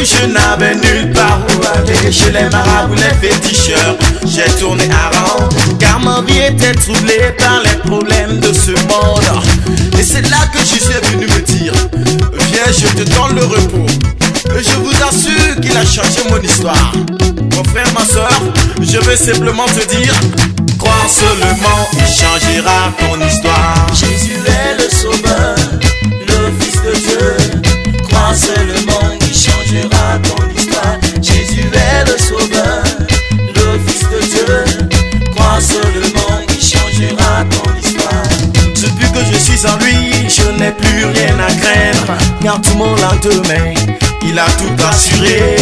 je n'avais nulle part où aller. Chez les marabouts, les féticheurs, j'ai tourné à rang, car ma vie était troublée par les problèmes de ce monde. Et c'est là que je suis venu me dire, viens, je te donne le repos. Et je vous assure qu'il a changé mon histoire. Mon frère, ma soeur, je veux simplement te dire, crois seulement, il changera ton histoire. Jésus est le sauveur, le Fils de Dieu. Crois seulement, il changera ton histoire. Jésus est le sauveur, le Fils de Dieu. Crois seulement, il changera ton histoire. Depuis que je suis en lui, je n'ai plus rien à craindre, car tout mon lendemain, il a tout assuré.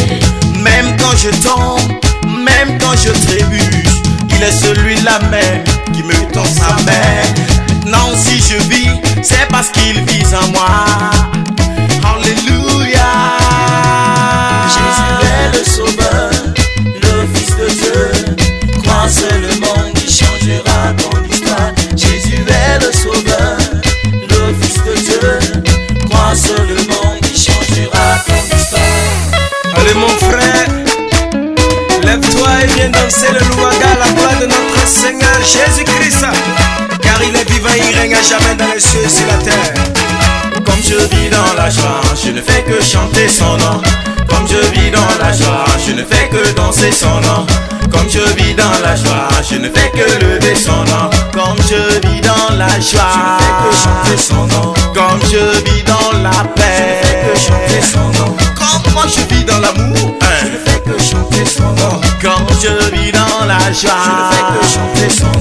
Même quand je tombe, même quand je trébuche, il est celui-là même qui me tend sa main. Maintenant si je vis, c'est parce qu'il vit en moi. Alléluia. Jésus est le sauveur, le Fils de Dieu. Crois seulement, il changera ton histoire. Jésus est le sauveur, le Fils de Dieu. Crois seulement, il changera ton histoire. Allez mon frère, lève-toi et viens danser le louange à la gloire de notre Seigneur Jésus-Christ. Car il est vivant, il règne à jamais dans les cieux et sur la terre. Comme je vis dans la joie, je ne fais que chanter son nom. Comme je vis dans la joie, je ne fais que danser son nom. Comme je vis dans la joie, je ne fais que lever son nom. Comme je vis dans la joie, je ne fais que chanter son nom. Comme je vis dans la paix, je ne fais que chanter son nom. Comme moi je vis dans l'amour, je ne fais que chanter son nom. Quand je vis dans la joie, je ne fais que chanter son nom.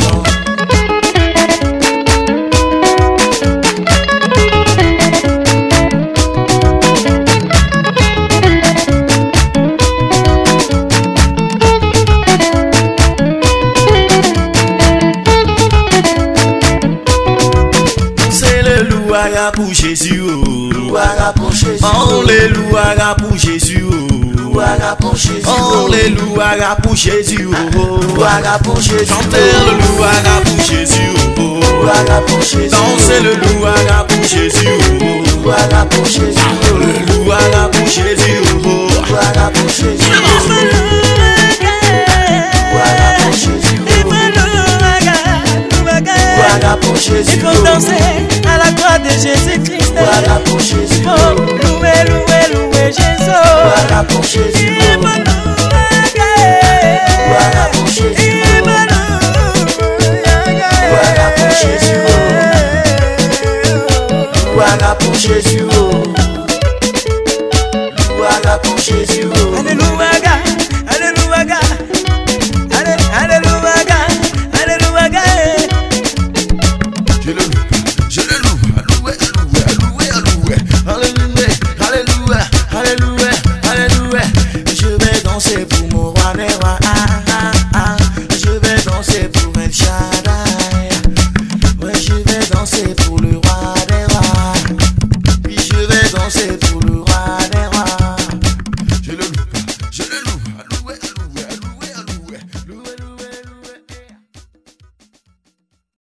Pour Jésus, oh. Alléluia pour Jésus, oh. Alléluia pour Jésus, oh. Chantez le louange pour Jésus, oh. Dansez le louange pour Jésus, oh. Alléluia pour Jésus, oh. Il faut danser à la croix de Jésus-Christ. Voilà pour Jésus. Oh, louer, louer, louer Jésus. Voilà pour Jésus. Voilà pour Jésus. Voilà pour Jésus. Voilà pour Jésus. Voilà pour Jésus. Alléluia.